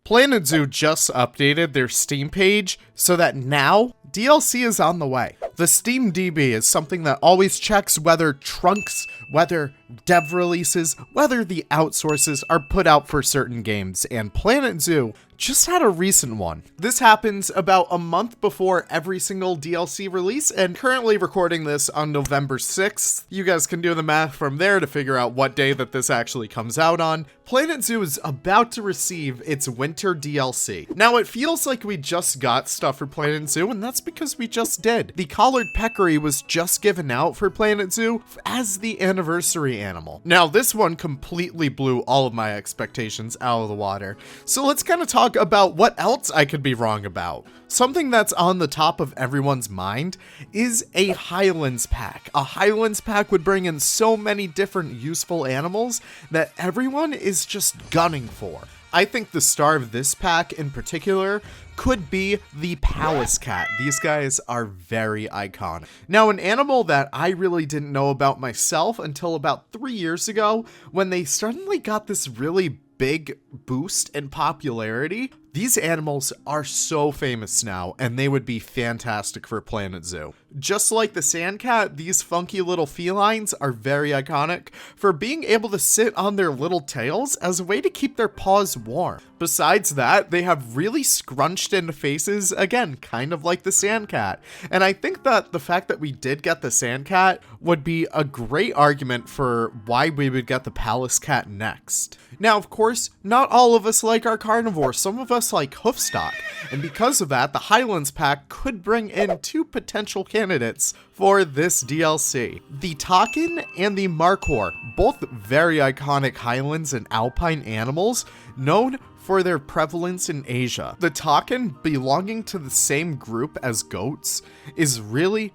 Planet Zoo just updated their Steam page so that now DLC is on the way. The Steam DB is something that always checks whether trunks, whether dev releases, whether the outsources are put out for certain games, and Planet Zoo just had a recent one. This happens about a month before every single DLC release, and currently recording this on November 6th. You guys can do the math from there to figure out what day that this actually comes out on. Planet Zoo is about to receive its winter DLC. Now, it feels like we just got stuff for Planet Zoo, and that's because we just did. The collared peccary was just given out for Planet Zoo as the anniversary animal. Now, this one completely blew all of my expectations out of the water. So let's kind of talk about what else I could be wrong about. Something that's on the top of everyone's mind is a Highlands pack. A Highlands pack would bring in so many different useful animals that everyone is just gunning for. I think the star of this pack in particular could be the Palace Cat. These guys are very iconic. Now, an animal that I really didn't know about myself until about 3 years ago, when they suddenly got this really big boost in popularity. These animals are so famous now, and they would be fantastic for Planet Zoo. Just like the sand cat, these funky little felines are very iconic for being able to sit on their little tails as a way to keep their paws warm. Besides that, they have really scrunched in faces, again, kind of like the sand cat. And I think that the fact that we did get the sand cat would be a great argument for why we would get the Palace Cat next. Now, of course, not all of us like our carnivores. Some of us like hoofstock, and because of that, the Highlands pack could bring in two potential candidates for this DLC. The Takin and the Markhor, both very iconic Highlands and alpine animals, known for their prevalence in Asia. The Takin, belonging to the same group as goats, is really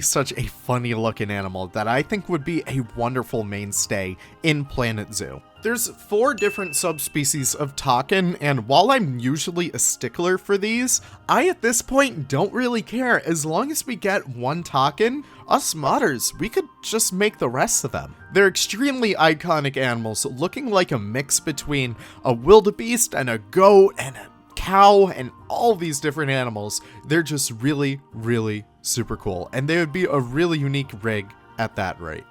such a funny looking animal that I think would be a wonderful mainstay in Planet Zoo. There's 4 different subspecies of Takin, and while I'm usually a stickler for these, I at this point don't really care. As long as we get one Takin, us modders, we could just make the rest of them. They're extremely iconic animals, looking like a mix between a wildebeest and a goat and a cow and all these different animals. They're just really super cool, and they would be a really unique rig at that rate.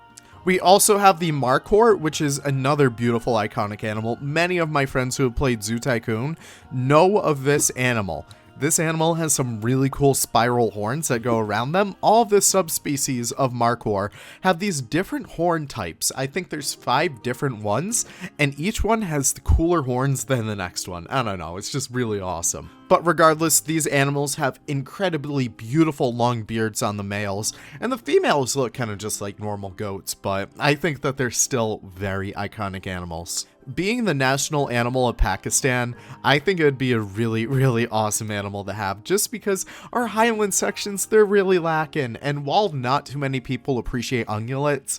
We also have the Markhor, which is another beautiful iconic animal. Many of my friends who have played Zoo Tycoon know of this animal. This animal has some really cool spiral horns that go around them. All of the subspecies of Markhor have these different horn types. I think there's 5 different ones, and each one has the cooler horns than the next one. I don't know, it's just really awesome. But regardless, these animals have incredibly beautiful long beards on the males, and the females look kind of just like normal goats, but I think that they're still very iconic animals. Being the national animal of Pakistan, I think it would be a really awesome animal to have, just because our Highland sections, they're really lacking. And while not too many people appreciate ungulates,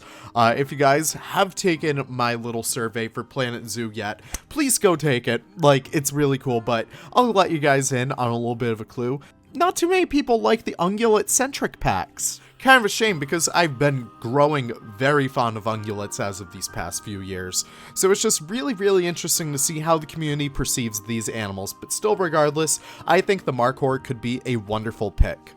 if you guys have taken my little survey for Planet Zoo yet, please go take it. Like, it's really cool, but I'll let you guys in on a little bit of a clue. Not too many people like the ungulate-centric packs. Kind of a shame, because I've been growing very fond of ungulates as of these past few years. So it's just really interesting to see how the community perceives these animals, but still regardless, I think the Markhor could be a wonderful pick.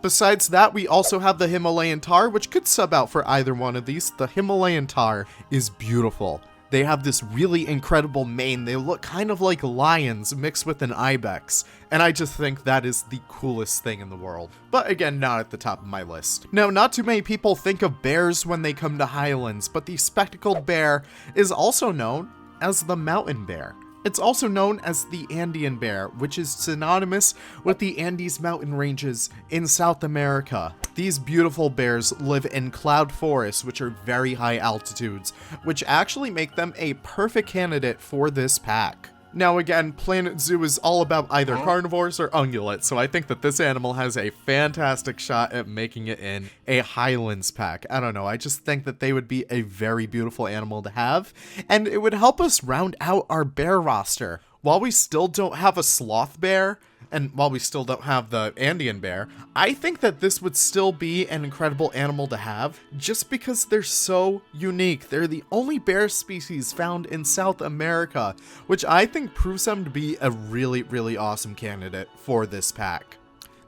Besides that, we also have the Himalayan Tar, which could sub out for either one of these. The Himalayan Tar is beautiful. They have this really incredible mane. They look kind of like lions mixed with an ibex, and I just think that is the coolest thing in the world. But again, not at the top of my list. Now, not too many people think of bears when they come to Highlands, but the spectacled bear is also known as the mountain bear. It's also known as the Andean bear, which is synonymous with the Andes mountain ranges in South America. These beautiful bears live in cloud forests, which are very high altitudes, which actually make them a perfect candidate for this pack. Now again, Planet Zoo is all about either carnivores or ungulates, so I think that this animal has a fantastic shot at making it in a Highlands pack. I don't know, I just think that they would be a very beautiful animal to have, and it would help us round out our bear roster. While we still don't have a sloth bear, and while we still don't have the Andean bear, I think that this would still be an incredible animal to have just because they're so unique. They're the only bear species found in South America, which I think proves them to be a really, really awesome candidate for this pack.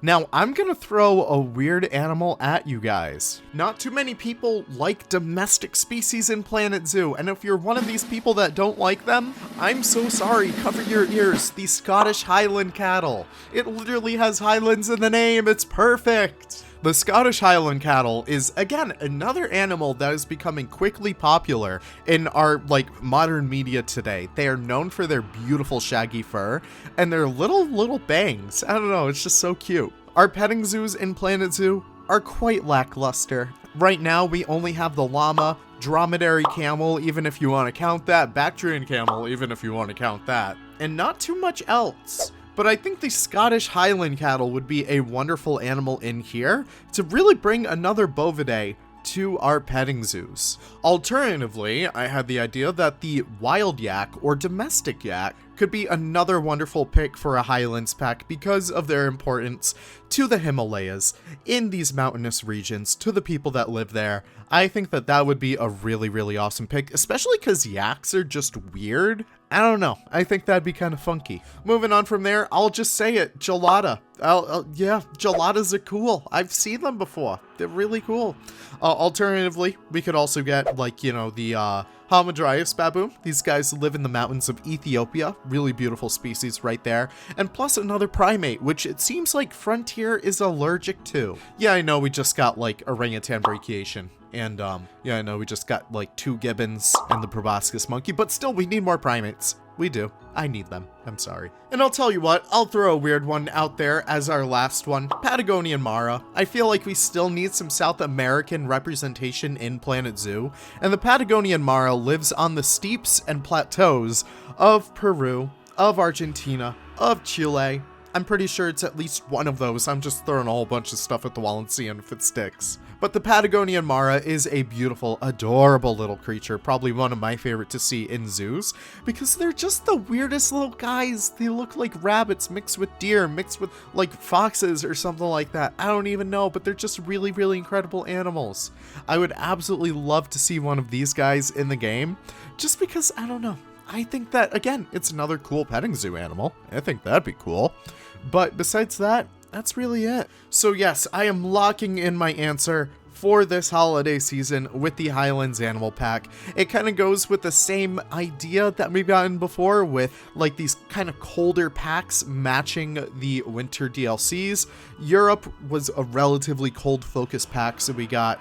Now, I'm gonna throw a weird animal at you guys. Not too many people like domestic species in Planet Zoo, and if you're one of these people that don't like them, I'm so sorry, cover your ears. The Scottish Highland cattle. It literally has Highlands in the name, it's perfect! The Scottish Highland cattle is, again, another animal that is becoming quickly popular in our, modern media today. They are known for their beautiful shaggy fur and their little bangs. I don't know, it's just so cute. Our petting zoos in Planet Zoo are quite lackluster. Right now, we only have the llama, dromedary camel, even if you want to count that, Bactrian camel, even if you want to count that, and not too much else. But I think the Scottish Highland cattle would be a wonderful animal in here to really bring another bovidae to our petting zoos. Alternatively, I had the idea that the wild yak or domestic yak could be another wonderful pick for a Highlands pack because of their importance to the Himalayas in these mountainous regions, to the people that live there. I think that that would be a really, really awesome pick, especially because yaks are just weird. I don't know. I think that'd be kind of funky. Moving on from there, I'll just say it. Gelada. Yeah, geladas are cool. I've seen them before. They're really cool. Alternatively, we could also get, the Hamadryas baboon. These guys live in the mountains of Ethiopia. Really beautiful species right there. And plus another primate, which it seems like Frontier is allergic to. Yeah, I know we just got, orangutan brachiation. And, yeah, I know we just got, 2 gibbons and the proboscis monkey, but still, we need more primates. We do. I need them. I'm sorry. And I'll tell you what, I'll throw a weird one out there as our last one. Patagonian Mara. I feel like we still need some South American representation in Planet Zoo, and the Patagonian Mara lives on the steeps and plateaus of Peru, of Argentina, of Chile. I'm pretty sure it's at least one of those. I'm just throwing a whole bunch of stuff at the wall and seeing if it sticks. But the Patagonian Mara is a beautiful, adorable little creature, probably one of my favorite to see in zoos, because they're just the weirdest little guys. They look like rabbits mixed with deer, mixed with, foxes or something like that. I don't even know, but they're just really, really incredible animals. I would absolutely love to see one of these guys in the game, just because, I don't know. I think that, again, it's another cool petting zoo animal. I think that'd be cool. But besides that, that's really it. So yes, I am locking in my answer for this holiday season with the Highlands Animal Pack. It kind of goes with the same idea that we've gotten before with these kind of colder packs matching the winter DLCs. Europe was a relatively cold focused pack, so we got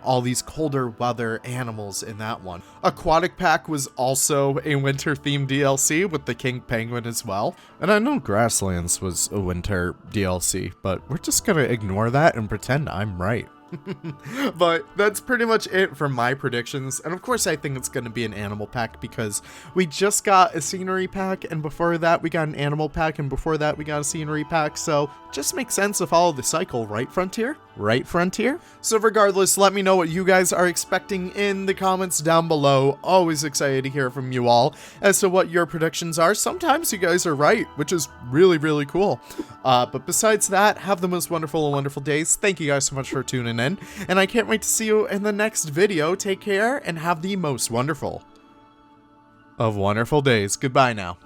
all these colder weather animals in that one. Aquatic Pack was also a winter themed DLC with the King Penguin as well. And I know Grasslands was a winter DLC, but we're just gonna ignore that and pretend I'm right. But that's pretty much it for my predictions, and of course I think it's going to be an animal pack because we just got a scenery pack, and before that we got an animal pack, and before that we got a scenery pack, so just makes sense to follow the cycle, right Frontier? Right Frontier? So regardless, let me know what you guys are expecting in the comments down below. Always excited to hear from you all as to what your predictions are. Sometimes you guys are right, which is really, really cool. But besides that, have the most wonderful and wonderful days. Thank you guys so much for tuning in, and I can't wait to see you in the next video. Take care and have the most wonderful of wonderful days. Goodbye now.